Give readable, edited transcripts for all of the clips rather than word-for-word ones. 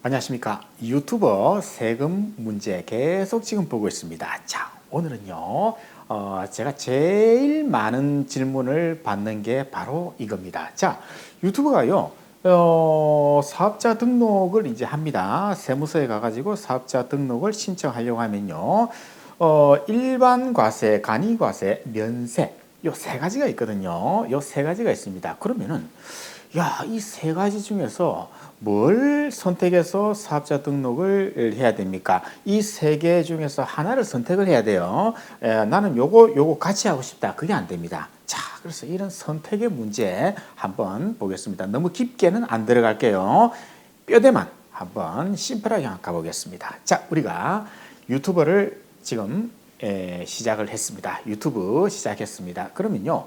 안녕하십니까. 유튜버 세금 문제 계속 지금 보고 있습니다. 자, 오늘은요, 제가 제일 많은 질문을 받는 게 바로 이겁니다. 자, 유튜브가요, 사업자 등록을 이제 합니다. 세무서에 가가지고 사업자 등록을 신청하려고 하면요, 일반 과세, 간이 과세, 면세, 요 세 가지가 있거든요. 요 세 가지가 있습니다. 그러면은, 야, 이 세 가지 중에서 뭘 선택해서 사업자 등록을 해야 됩니까? 이 세 개 중에서 하나를 선택을 해야 돼요. 나는 요거 같이 하고 싶다. 그게 안 됩니다. 자, 그래서 이런 선택의 문제 한번 보겠습니다. 너무 깊게는 안 들어갈게요. 뼈대만 한번 심플하게 한번 가보겠습니다. 자, 우리가 유튜버를 지금 시작을 했습니다. 유튜브 시작했습니다. 그러면요,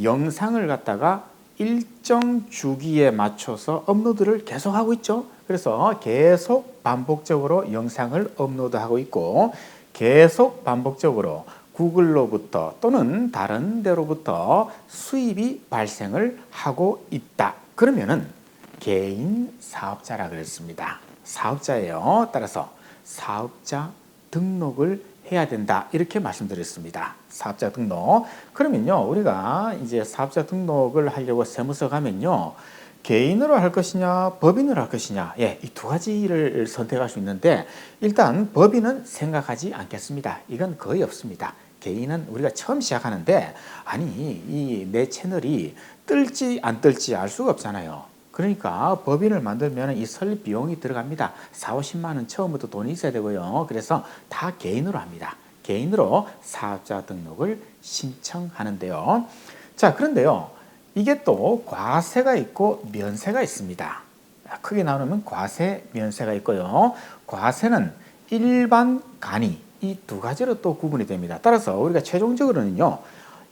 영상을 갖다가 일정 주기에 맞춰서 업로드를 계속 하고 있죠. 그래서 계속 반복적으로 영상을 업로드하고 있고 계속 반복적으로 구글로부터 또는 다른 데로부터 수입이 발생을 하고 있다. 그러면은 개인 사업자라 그랬습니다. 사업자예요. 따라서 사업자 등록을 해야 된다. 이렇게 말씀드렸습니다. 사업자 등록. 그러면요, 우리가 이제 사업자 등록을 하려고 세무서 가면요, 개인으로 할 것이냐, 법인으로 할 것이냐, 이 두 가지를 선택할 수 있는데, 일단 법인은 생각하지 않겠습니다. 이건 거의 없습니다. 개인은 우리가 처음 시작하는데, 아니, 이 내 채널이 뜰지 안 뜰지 알 수가 없잖아요. 그러니까 법인을 만들면 이 설립 비용이 들어갑니다. 4, 50만 원 처음부터 돈이 있어야 되고요. 그래서 다 개인으로 합니다. 개인으로 사업자 등록을 신청하는데요. 자, 그런데요, 이게 또 과세가 있고 면세가 있습니다. 크게 나누면 과세, 면세가 있고요. 과세는 일반, 간이 이 두 가지로 또 구분이 됩니다. 따라서 우리가 최종적으로는요,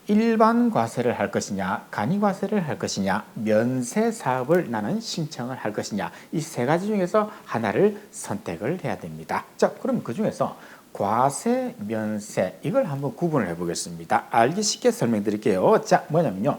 일반 과세를 할 것이냐, 간이 과세를 할 것이냐, 면세 사업을 나는 신청을 할 것이냐, 이 세 가지 중에서 하나를 선택을 해야 됩니다. 자, 그럼 그 중에서 과세, 면세 이걸 한번 구분을 해보겠습니다. 알기 쉽게 설명드릴게요. 자, 뭐냐면요,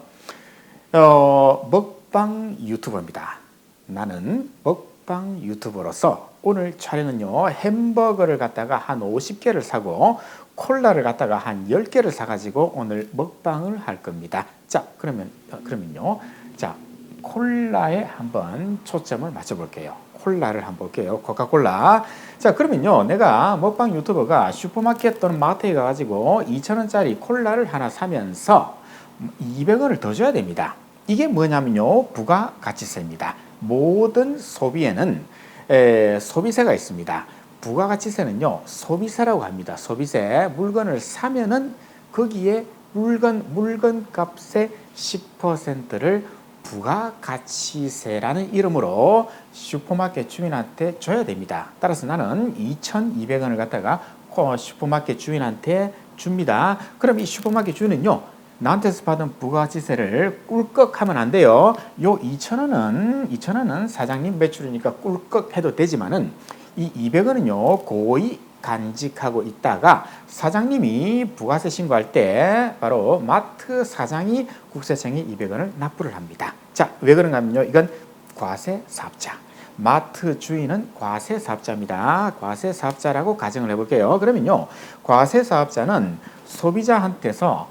먹방 유튜버입니다. 나는 먹방 유튜버로서 오늘 촬영은요, 햄버거를 갖다가 한 50개를 사고 콜라를 갖다가 한 10개를 사가지고 오늘 먹방을 할 겁니다. 자, 그러면요. 자, 콜라에 한번 초점을 맞춰볼게요. 콜라를 한번 볼게요. 코카콜라. 자, 그러면요, 내가 먹방 유튜버가 슈퍼마켓 또는 마트에 가가지고 2,000원짜리 콜라를 하나 사면서 200원을 더 줘야 됩니다. 이게 뭐냐면요, 부가가치세입니다. 모든 소비에는 소비세가 있습니다. 부가가치세는요, 소비세라고 합니다. 소비세. 물건을 사면은 거기에 물건 값의 10%를 부가가치세라는 이름으로 슈퍼마켓 주인한테 줘야 됩니다. 따라서 나는 2,200원을 갖다가 슈퍼마켓 주인한테 줍니다. 그럼 이 슈퍼마켓 주인은요, 나한테서 받은 부가가치세를 꿀꺽하면 안 돼요. 요 2,000원은 사장님 매출이니까 꿀꺽 해도 되지만은 이 200원은요, 고의 간직하고 있다가 사장님이 부가세 신고할 때 바로 마트 사장이 국세청에 200원을 납부를 합니다. 자, 왜 그런가 하면요, 이건 과세 사업자. 마트 주인은 과세 사업자입니다. 과세 사업자라고 가정을 해볼게요. 그러면요, 과세 사업자는 소비자한테서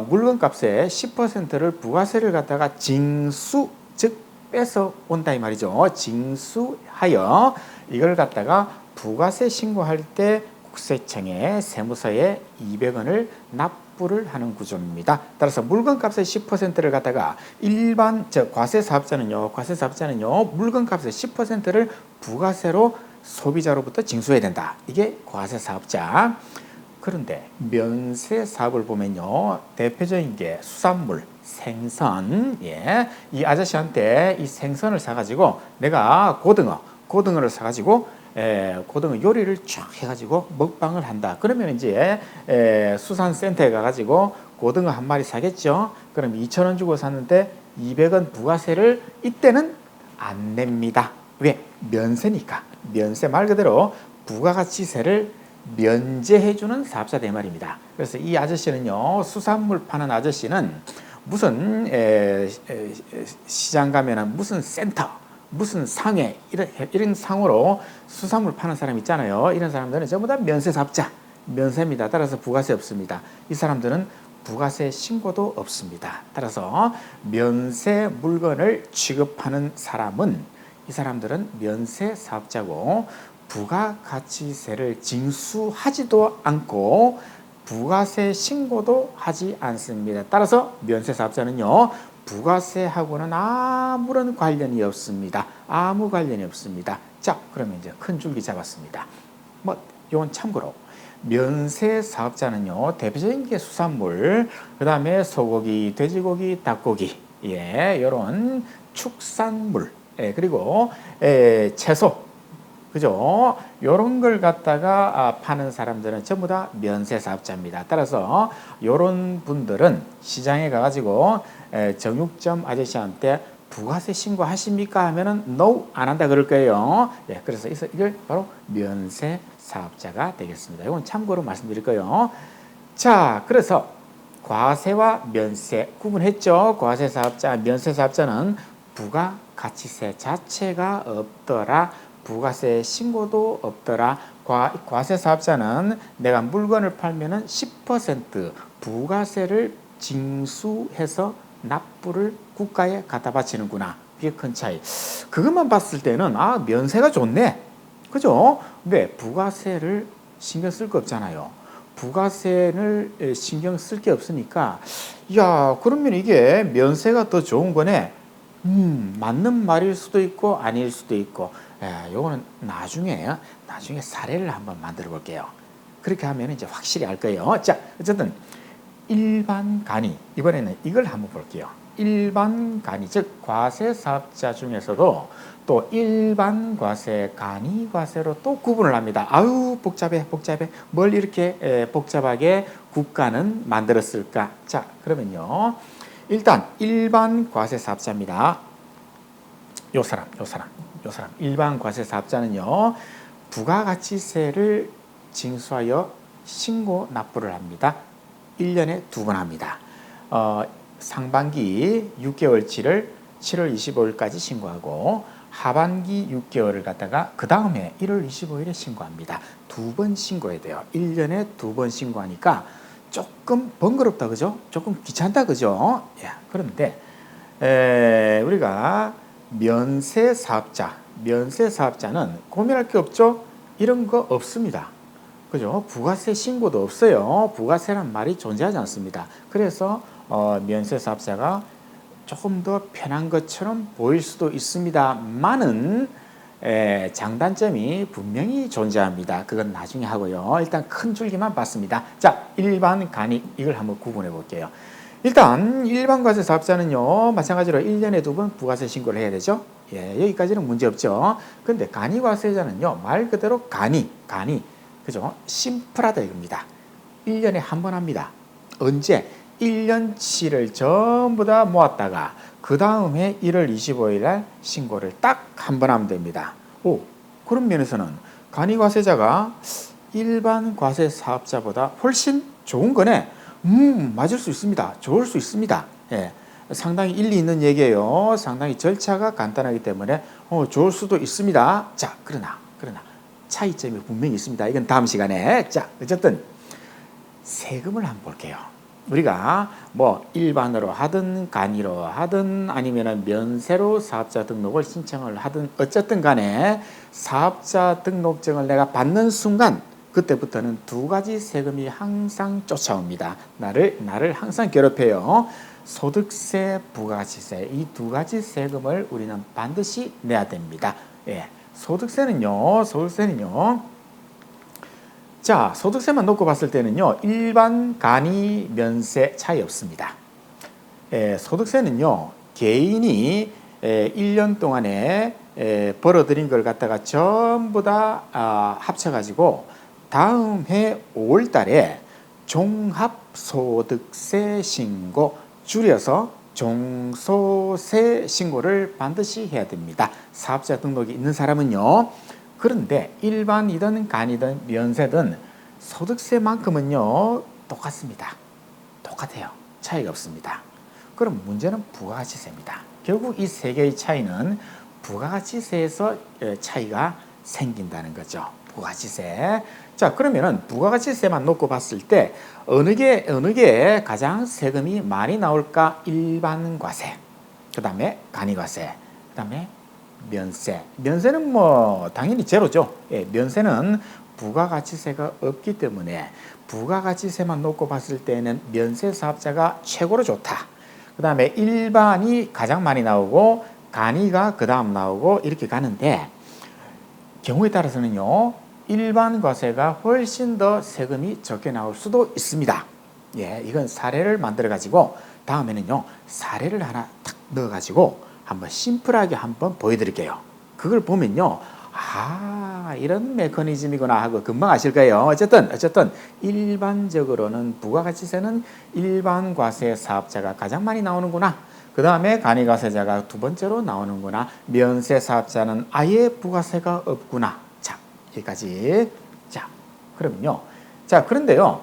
물건값의 10%를 부가세를 갖다가 징수, 즉 뺏어 온다 이 말이죠. 징수하여 이걸 갖다가 부가세 신고할 때 국세청에 세무서에 200원을 납부를 하는 구조입니다. 따라서 물건값의 10%를 갖다가 과세 사업자는요, 물건값의 10%를 부가세로 소비자로부터 징수해야 된다. 이게 과세 사업자. 그런데 면세 사업을 보면요, 대표적인 게 수산물, 생선. 이 아저씨한테 이 생선을 사가지고 내가 고등어를 사가지고 고등어 요리를 쫙 해가지고 먹방을 한다. 그러면 이제 수산센터에 가가지고 고등어 한 마리 사겠죠. 그럼 2,000원 주고 샀는데 200원 부가세를 이때는 안 냅니다. 왜? 면세니까. 면세 말 그대로 부가가치세를 면제해주는 사업자 대말입니다. 그래서 이 아저씨는요, 수산물 파는 아저씨는 무슨 시장 가면은 무슨 센터, 무슨 상해 이런 상으로 수산물 파는 사람 있잖아요. 이런 사람들은 전부 다 면세사업자, 면세입니다. 따라서 부가세 없습니다. 이 사람들은 부가세 신고도 없습니다. 따라서 면세 물건을 취급하는 사람은 이 사람들은 면세사업자고 부가가치세를 징수하지도 않고 부가세 신고도 하지 않습니다. 따라서 면세사업자는요, 부가세하고는 아무런 관련이 없습니다. 아무 관련이 없습니다. 자, 그러면 이제 큰 줄기 잡았습니다. 뭐 이건 참고로 면세사업자는요, 대표적인 게 수산물, 그 다음에 소고기, 돼지고기, 닭고기, 이런 축산물, 그리고 채소, 그죠? 요런 걸 갖다가 파는 사람들은 전부 다 면세사업자입니다. 따라서 요런 분들은 시장에 가가지고 정육점 아저씨한테 부가세 신고하십니까? 하면은 no, 안 한다 그럴 거예요. 그래서 이걸 바로 면세사업자가 되겠습니다. 이건 참고로 말씀드릴 거예요. 자, 그래서 과세와 면세 구분했죠. 과세사업자, 면세사업자는 부가가치세 자체가 없더라. 부가세 신고도 없더라. 과세사업자는 내가 물건을 팔면은 10% 부가세를 징수해서 납부를 국가에 갖다 바치는구나. 그게 큰 차이. 그것만 봤을 때는 면세가 좋네. 그죠? 왜? 부가세를 신경 쓸 거 없잖아요. 부가세를 신경 쓸 게 없으니까 야, 그러면 이게 면세가 더 좋은 거네. 맞는 말일 수도 있고 아닐 수도 있고. 요거는 나중에 사례를 한번 만들어 볼게요. 그렇게 하면 이제 확실히 알 거예요. 자, 어쨌든 일반 간이, 이번에는 이걸 한번 볼게요. 일반 간이, 즉 과세사업자 중에서도 또 일반 과세, 간이 과세로 또 구분을 합니다. 아유, 복잡해. 뭘 이렇게 복잡하게 국가는 만들었을까? 자, 그러면요, 일단 일반 과세사업자입니다. 요 사람 일반 과세사업자는요, 부가가치세를 징수하여 신고 납부를 합니다. 1년에 2번 합니다. 상반기 6개월치를 7월 25일까지 신고하고 하반기 6개월을 갖다가 그 다음에 1월 25일에 신고합니다. 2번 신고해야 돼요. 1년에 2번 신고하니까 조금 번거롭다, 그죠? 조금 귀찮다, 그죠? 그런데 우리가 면세사업자는 고민할 게 없죠? 이런 거 없습니다. 그죠? 부가세 신고도 없어요. 부가세란 말이 존재하지 않습니다. 그래서 면세사업자가 조금 더 편한 것처럼 보일 수도 있습니다만은 장단점이 분명히 존재합니다. 그건 나중에 하고요. 일단 큰 줄기만 봤습니다. 자, 일반 간이, 이걸 한번 구분해 볼게요. 일단 일반 과세 사업자는요, 마찬가지로 1년에 2번 부가세 신고를 해야 되죠. 여기까지는 문제 없죠. 근데 간이 과세자는요, 말 그대로 간이 그죠? 심플하다 이겁니다. 1년에 한 번 합니다. 언제? 1년치를 전부 다 모았다가 그 다음에 1월 25일 날 신고를 딱 한 번 하면 됩니다. 그런 면에서는 간이 과세자가 일반 과세 사업자보다 훨씬 좋은 거네. 맞을 수 있습니다. 좋을 수 있습니다. 상당히 일리 있는 얘기예요. 상당히 절차가 간단하기 때문에 좋을 수도 있습니다. 자, 그러나 차이점이 분명히 있습니다. 이건 다음 시간에. 자, 어쨌든 세금을 한번 볼게요. 우리가 뭐 일반으로 하든 간이로 하든 아니면 면세로 사업자 등록을 신청을 하든 어쨌든 간에 사업자 등록증을 내가 받는 순간 그때부터는 두 가지 세금이 항상 쫓아옵니다. 나를 항상 괴롭혀요. 소득세, 부가가치세, 이 두 가지 세금을 우리는 반드시 내야 됩니다. 소득세는요. 자, 소득세만 놓고 봤을 때는요, 일반, 간이, 면세 차이 없습니다. 소득세는요, 개인이 1년 동안에 벌어들인 걸 갖다가 전부 다 합쳐가지고 다음 해 5월 달에 종합소득세 신고, 줄여서 종소세 신고를 반드시 해야 됩니다. 사업자 등록이 있는 사람은요. 그런데 일반이든 간이든 면세든 소득세만큼은요 똑같습니다. 똑같아요. 차이가 없습니다. 그럼 문제는 부가가치세입니다. 결국 이 세 개의 차이는 부가가치세에서 차이가 생긴다는 거죠. 부가가치세. 자, 그러면은 부가가치세만 놓고 봤을 때 어느 게 가장 세금이 많이 나올까? 일반과세, 그 다음에 간이과세, 그 다음에 면세. 면세는 뭐 당연히 제로죠. 예, 면세는 부가가치세가 없기 때문에 부가가치세만 놓고 봤을 때는 면세 사업자가 최고로 좋다. 그 다음에 일반이 가장 많이 나오고 간이가 그 다음 나오고 이렇게 가는데, 경우에 따라서는요 일반 과세가 훨씬 더 세금이 적게 나올 수도 있습니다. 예, 이건 사례를 만들어 가지고 다음에는요 사례를 하나 탁 넣어 가지고 한번 심플하게 한번 보여드릴게요. 그걸 보면요, 아, 이런 메커니즘이구나 하고 금방 아실 거예요. 어쨌든 일반적으로는 부가가치세는 일반 과세 사업자가 가장 많이 나오는구나. 그 다음에 간이과세자가 두 번째로 나오는구나. 면세 사업자는 아예 부가세가 없구나. 자, 여기까지. 자, 그러면요. 자, 그런데요.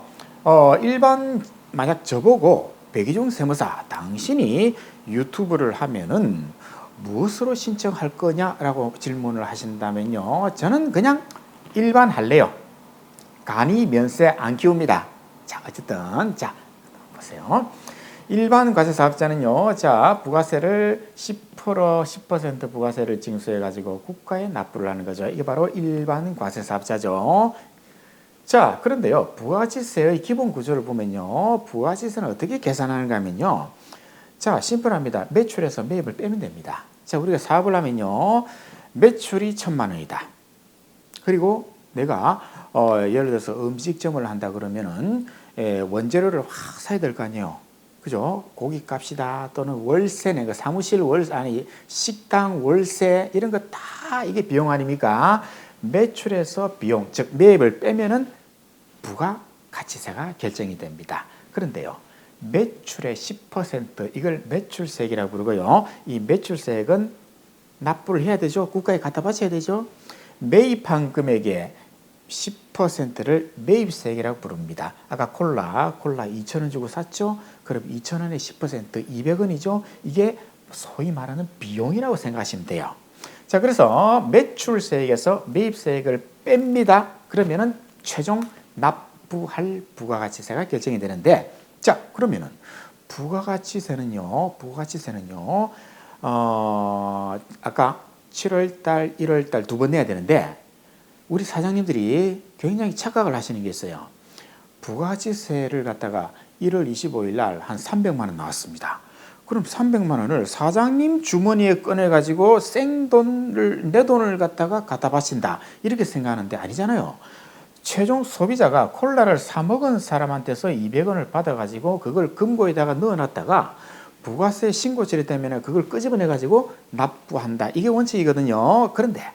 일반 만약 저보고 백이종 세무사 당신이 유튜브를 하면은 무엇으로 신청할 거냐라고 질문을 하신다면요, 저는 그냥 일반 할래요. 간이 면세 안 키웁니다. 자, 어쨌든 자 보세요. 일반 과세 사업자는요, 자 부가세를 10% 부가세를 징수해 가지고 국가에 납부를 하는 거죠. 이게 바로 일반 과세 사업자죠. 자, 그런데요, 부가가치세의 기본 구조를 보면요, 부가가치세는 어떻게 계산하는가 하면요, 자, 심플합니다. 매출에서 매입을 빼면 됩니다. 자, 우리가 사업을 하면요, 매출이 1,000만 원이다. 그리고 내가 예를 들어서 음식점을 한다 그러면은 원재료를 확 사야 될 거 아니에요. 그죠? 고깃값이다 또는 월세, 내가 사무실 월세, 아니 식당 월세 이런 거 다 이게 비용 아닙니까? 매출에서 비용, 즉 매입을 빼면은 부가가치세가 결정이 됩니다. 그런데요, 매출의 10% 이걸 매출세액이라고 부르고요. 이 매출세액은 납부를 해야 되죠. 국가에 갖다 바쳐야 되죠. 매입한 금액의 10%를 매입세액이라고 부릅니다. 아까 콜라 2,000원 주고 샀죠. 그럼 2,000원의 10% 200원이죠. 이게 소위 말하는 비용이라고 생각하시면 돼요. 자, 그래서 매출세액에서 매입세액을 뺍니다. 그러면은 최종 납부할 부가가치세가 결정이 되는데, 자, 그러면은 부가가치세는요, 아까 7월달, 1월달 두 번 내야 되는데, 우리 사장님들이 굉장히 착각을 하시는 게 있어요. 부가가치세를 갖다가 1월 25일 날 한 300만 원 나왔습니다. 그럼 300만 원을 사장님 주머니에 꺼내가지고 생돈을, 내 돈을 갖다가 갖다 바친다. 이렇게 생각하는데 아니잖아요. 최종 소비자가 콜라를 사 먹은 사람한테서 200원을 받아가지고 그걸 금고에다가 넣어놨다가 부가세 신고질이 되면 그걸 끄집어내가지고 납부한다. 이게 원칙이거든요. 그런데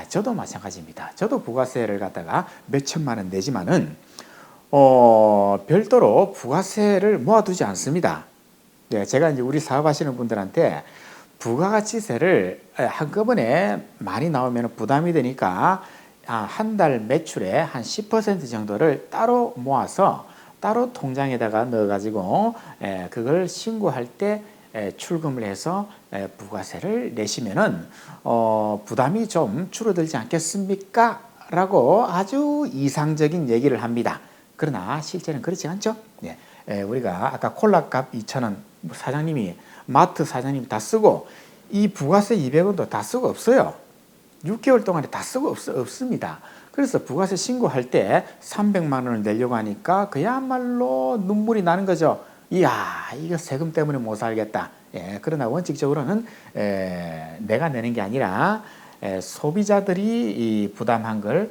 저도 마찬가지입니다. 저도 부가세를 갖다가 몇 천만 원 내지만은 별도로 부가세를 모아두지 않습니다. 네, 제가 이제 우리 사업하시는 분들한테 부가가치세를 한꺼번에 많이 나오면 부담이 되니까 한 달 매출의 한 10% 정도를 따로 모아서 따로 통장에다가 넣어가지고 그걸 신고할 때 출금을 해서 부가세를 내시면은 부담이 좀 줄어들지 않겠습니까? 라고 아주 이상적인 얘기를 합니다. 그러나 실제는 그렇지 않죠? 네. 우리가 아까 콜라값 2,000원 사장님이, 마트 사장님이 다 쓰고 이 부가세 200원도 다 쓰고 없어요. 6개월 동안에 다 쓰고 없습니다. 그래서 부가세 신고할 때 300만 원을 내려고 하니까 그야말로 눈물이 나는 거죠. 이야, 이거 세금 때문에 못 살겠다. 그러나 원칙적으로는 내가 내는 게 아니라 소비자들이 이 부담한 걸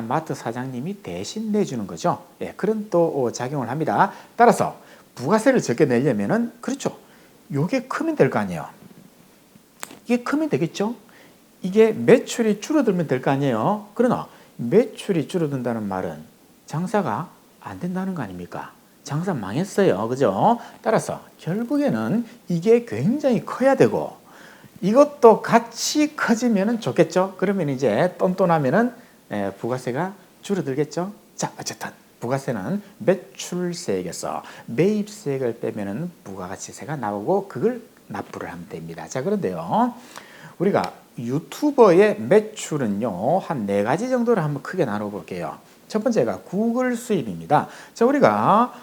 마트 사장님이 대신 내주는 거죠. 그런 또 작용을 합니다. 따라서 부가세를 적게 내려면은, 그렇죠, 요게 크면 될 거 아니에요. 이게 크면 되겠죠. 이게 매출이 줄어들면 될 거 아니에요. 그러나 매출이 줄어든다는 말은 장사가 안 된다는 거 아닙니까? 장사 망했어요. 그죠? 따라서 결국에는 이게 굉장히 커야 되고 이것도 같이 커지면 좋겠죠. 그러면 이제 똔똔하면은 부가세가 줄어들겠죠. 자, 어쨌든 부가세는 매출세액에서 매입세액을 빼면은 부가가치세가 나오고 그걸 납부를 하면 됩니다. 자, 그런데요, 우리가 유튜버의 매출은요, 한 네 가지 정도를 한번 크게 나눠볼게요. 첫 번째가 구글 수입입니다. 자, 우리가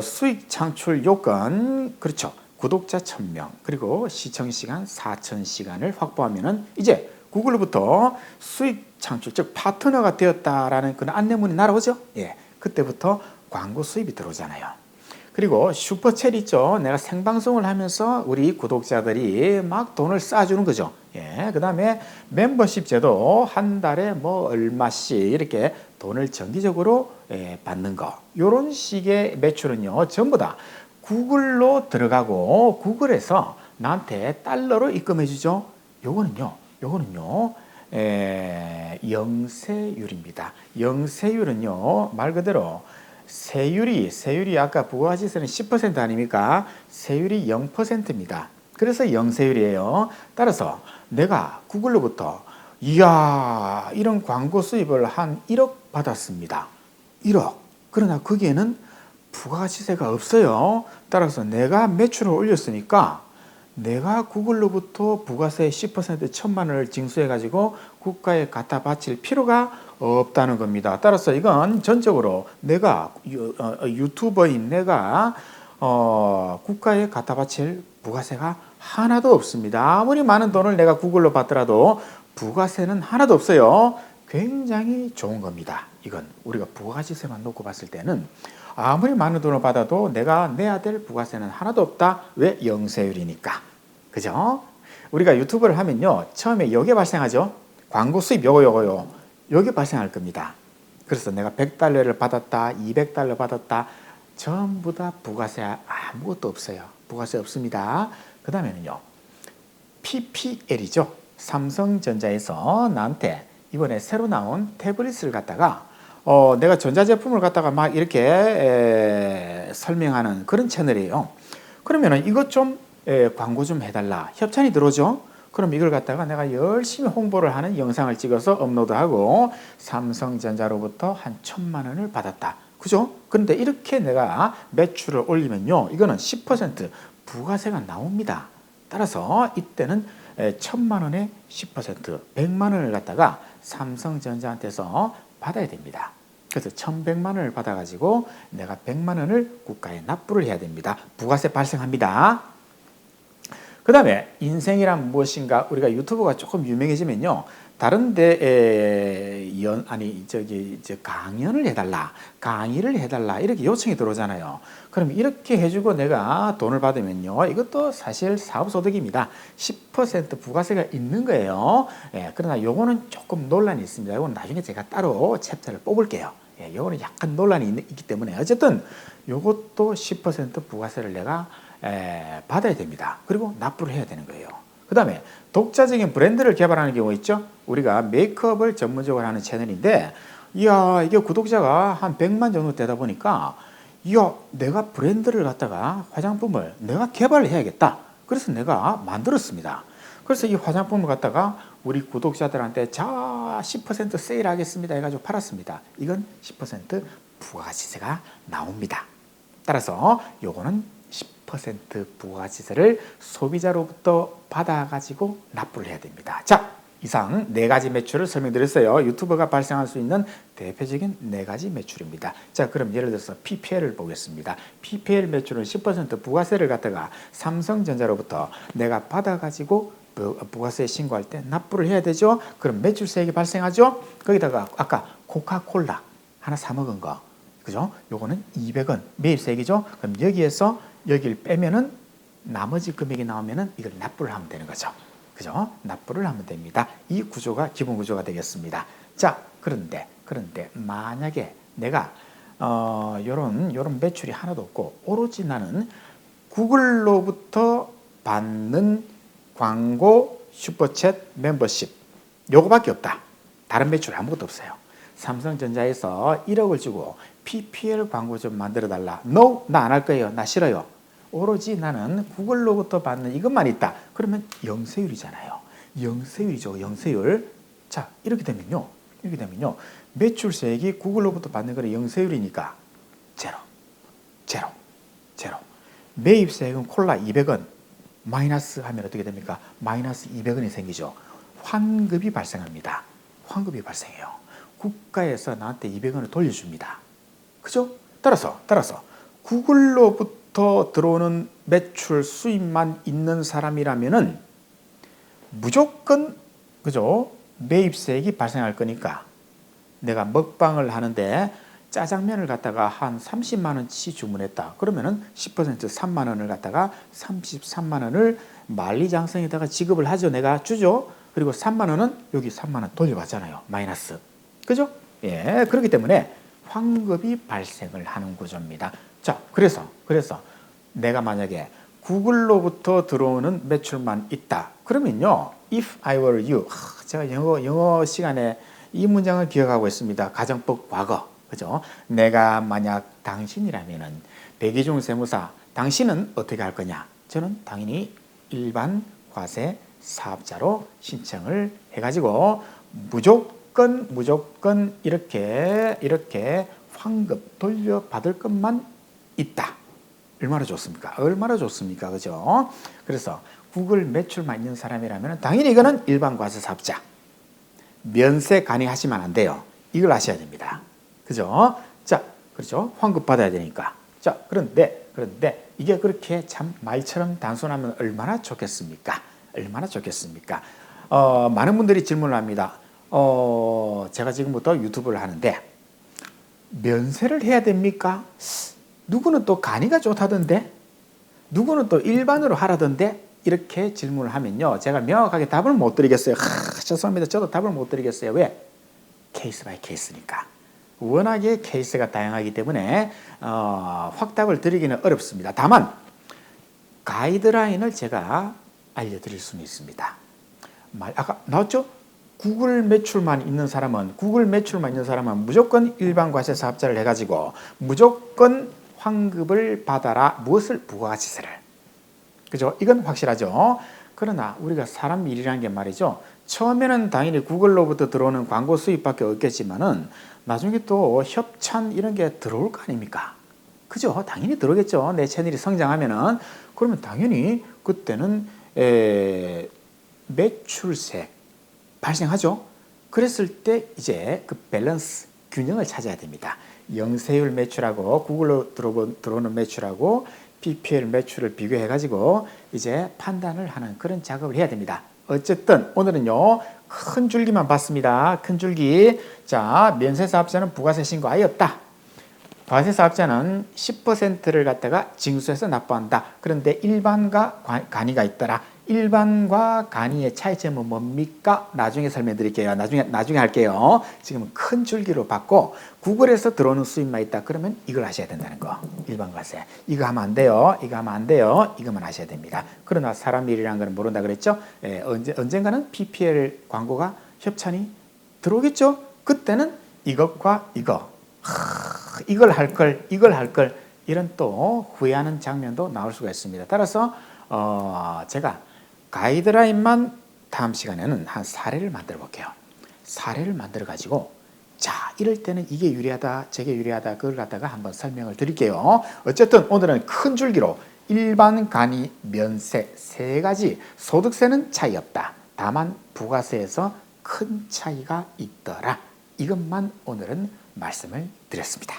수익 창출 요건, 그렇죠. 구독자 1000명, 그리고 시청 시간 4000시간을 확보하면은 이제 구글로부터 수익 창출, 즉 파트너가 되었다라는 그런 안내문이 날아오죠. 예, 그때부터 광고 수입이 들어오잖아요. 그리고 슈퍼챗 있죠. 내가 생방송을 하면서 우리 구독자들이 막 돈을 쏴주는 거죠. 예, 그 다음에 멤버십 제도 한 달에 뭐 얼마씩 이렇게 돈을 정기적으로 받는 거. 요런 식의 매출은요, 전부 다 구글로 들어가고 구글에서 나한테 달러로 입금해 주죠. 요거는요, 영세율입니다. 영세율은요, 말 그대로 세율이 아까 부가가치세는 10% 아닙니까? 세율이 0%입니다. 그래서 영세율이에요. 따라서 내가 구글로부터 이야, 이런 광고 수입을 한 1억 받았습니다. 1억. 그러나 거기에는 부가가치세가 없어요. 따라서 내가 매출을 올렸으니까 내가 구글로부터 부가세 10% 1000만 원을 징수해 가지고 국가에 갖다 바칠 필요가 없다는 겁니다. 따라서 이건 전적으로 내가 유튜버인 내가 국가에 갖다 바칠 부가세가 하나도 없습니다. 아무리 많은 돈을 내가 구글로 받더라도 부가세는 하나도 없어요. 굉장히 좋은 겁니다. 이건 우리가 부가가치세만 놓고 봤을 때는 아무리 많은 돈을 받아도 내가 내야 될 부가세는 하나도 없다. 왜? 영세율이니까. 그죠? 우리가 유튜브를 하면요, 처음에 요게 발생하죠. 광고 수입 요거요. 요게 발생할 겁니다. 그래서 내가 100달러를 받았다, 200달러 받았다, 전부 다 부가세 아무것도 없어요. 부가세 없습니다. 그 다음에는요, PPL이죠. 삼성전자에서 나한테 이번에 새로 나온 태블릿을 갖다가 내가 전자제품을 갖다가 막 이렇게 설명하는 그런 채널이에요. 그러면은 이것 좀 광고 좀 해달라. 협찬이 들어오죠. 그럼 이걸 갖다가 내가 열심히 홍보를 하는 영상을 찍어서 업로드하고 삼성전자로부터 한 1000만 원을 받았다. 그죠? 그런데 이렇게 내가 매출을 올리면요, 이거는 10% 부가세가 나옵니다. 따라서 이때는 1000만 원에 10%, 100만 원을 갖다가 삼성전자한테서 받아야 됩니다. 그래서 1100만 원을 받아가지고 내가 100만 원을 국가에 납부를 해야 됩니다. 부가세 발생합니다. 그 다음에 인생이란 무엇인가, 우리가 유튜브가 조금 유명해지면요, 다른데 강연을 해달라, 강의를 해달라 이렇게 요청이 들어오잖아요. 그럼 이렇게 해주고 내가 돈을 받으면요, 이것도 사실 사업소득입니다. 10% 부가세가 있는 거예요. 예, 그러나 요거는 조금 논란이 있습니다. 이건 나중에 제가 따로 챕터를 뽑을게요. 예, 요거는 약간 논란이 있기 때문에 어쨌든 요것도 10% 부가세를 내가 받아야 됩니다. 그리고 납부를 해야 되는 거예요. 그 다음에 독자적인 브랜드를 개발하는 경우 있죠. 우리가 메이크업을 전문적으로 하는 채널인데, 이야, 이게 구독자가 한 100만 정도 되다 보니까, 이야, 내가 브랜드를 갖다가 화장품을 내가 개발을 해야겠다. 그래서 내가 만들었습니다. 그래서 이 화장품을 갖다가 우리 구독자들한테 10% 세일하겠습니다 해가지고 팔았습니다. 이건 10% 부가가치세가 나옵니다. 따라서 요거는 10% 부가가치세를 소비자로부터 받아가지고 납부를 해야 됩니다. 자, 이상 네 가지 매출을 설명드렸어요. 유튜버가 발생할 수 있는 대표적인 네 가지 매출입니다. 자, 그럼 예를 들어서 PPL을 보겠습니다. PPL 매출은 10% 부가세를 갖다가 삼성전자로부터 내가 받아가지고 부가세 신고할 때 납부를 해야 되죠. 그럼 매출세액이 발생하죠. 거기다가 아까 코카콜라 하나 사 먹은 거, 그죠? 요거는 200원 매입세액이죠. 그럼 여기를 빼면은 나머지 금액이 나오면은 이걸 납부를 하면 되는 거죠. 그죠? 납부를 하면 됩니다. 이 구조가 기본 구조가 되겠습니다. 자, 그런데 만약에 내가 요런 매출이 하나도 없고 오로지 나는 구글로부터 받는 광고, 슈퍼챗, 멤버십 요거밖에 없다. 다른 매출 아무것도 없어요. 삼성전자에서 1억을 주고 PPL 광고 좀 만들어 달라. No, 나 안 할 거예요. 나 싫어요. 오로지 나는 구글로부터 받는 이것만 있다. 그러면 영세율이잖아요. 영세율이죠. 영세율. 자, 이렇게 되면요. 매출세액이 구글로부터 받는 거는 영세율이니까 제로. 매입세액은 콜라 200원. 마이너스 하면 어떻게 됩니까? 마이너스 200원이 생기죠. 환급이 발생합니다. 환급이 발생해요. 국가에서 나한테 200원을 돌려줍니다. 그죠? 따라서 구글로부터 들어오는 매출 수입만 있는 사람이라면은 무조건 그죠? 매입세액이 발생할 거니까 내가 먹방을 하는데 짜장면을 갖다가 한 30만 원치 주문했다. 그러면은 10% 3만 원을 갖다가 33만 원을 만리장성에다가 지급을 하죠. 내가 주죠. 그리고 3만 원은 여기 3만 원 돌려받잖아요. 마이너스. 그죠? 예. 그렇기 때문에 환급이 발생을 하는 구조입니다. 자, 그래서 내가 만약에 구글로부터 들어오는 매출만 있다. 그러면요. If I were you. 제가 영어 시간에 이 문장을 기억하고 있습니다. 가정법 과거. 그죠? 내가 만약 당신이라면은 백의종 세무사, 당신은 어떻게 할 거냐? 저는 당연히 일반 과세 사업자로 신청을 해가지고 무조건 이렇게 환급 돌려받을 것만 있다. 얼마나 좋습니까? 얼마나 좋습니까? 그죠? 그래서 구글 매출만 있는 사람이라면 당연히 이거는 일반 과세 사업자. 면세 가능하시면 안 돼요. 이걸 아셔야 됩니다. 그죠? 자, 그렇죠? 환급 받아야 되니까. 자, 그런데 이게 그렇게 참 말처럼 단순하면 얼마나 좋겠습니까? 얼마나 좋겠습니까? 많은 분들이 질문을 합니다. 제가 지금부터 유튜브를 하는데 면세를 해야 됩니까? 누구는 또 간이가 좋다던데? 누구는 또 일반으로 하라던데? 이렇게 질문을 하면요. 제가 명확하게 답을 못 드리겠어요. 죄송합니다. 저도 답을 못 드리겠어요. 왜? 케이스 바이 케이스니까. 워낙에 케이스가 다양하기 때문에 확답을 드리기는 어렵습니다. 다만 가이드라인을 제가 알려드릴 수는 있습니다. 아까 나왔죠? 구글 매출만 있는 사람은 무조건 일반 과세 사업자를 해가지고 무조건 환급을 받아라. 무엇을? 부가가치세를. 그죠? 이건 확실하죠. 그러나 우리가 사람 일이라는 게 말이죠. 처음에는 당연히 구글로부터 들어오는 광고 수입밖에 없겠지만은 나중에 또 협찬 이런 게 들어올 거 아닙니까? 그죠? 당연히 들어오겠죠. 내 채널이 성장하면은. 그러면 당연히 그때는 매출세 발생하죠. 그랬을 때 이제 그 밸런스 균형을 찾아야 됩니다. 영세율 매출하고 구글로 들어오는 매출하고 PPL 매출을 비교해 가지고 이제 판단을 하는 그런 작업을 해야 됩니다. 어쨌든 오늘은요 큰 줄기만 봤습니다. 큰 줄기. 자, 면세사업자는 부가세 신고 아예 없다. 과세사업자는 10%를 갖다가 징수해서 납부한다. 그런데 일반과 간이가 있더라. 일반과 간이의 차이점은 뭡니까? 나중에 설명드릴게요. 나중에 할게요. 지금은 큰 줄기로 봤고 구글에서 들어오는 수입만 있다. 그러면 이걸 하셔야 된다는 거. 일반과세. 이거 하면 안 돼요. 이거 하면 안 돼요. 이것만 하셔야 됩니다. 그러나 사람 일이라는 건 모른다 그랬죠? 언젠가는 PPL 광고가 협찬이 들어오겠죠? 그때는 이것과 이걸 할 걸 이런 또 후회하는 장면도 나올 수가 있습니다. 따라서 제가 가이드라인만 다음 시간에는 한 사례를 만들어 볼게요. 사례를 만들어 가지고 자, 이럴 때는 이게 유리하다, 저게 유리하다 그걸 갖다가 한번 설명을 드릴게요. 어쨌든 오늘은 큰 줄기로 일반, 간이, 면세 세 가지 소득세는 차이 없다. 다만 부가세에서 큰 차이가 있더라. 이것만 오늘은 말씀을 드렸습니다.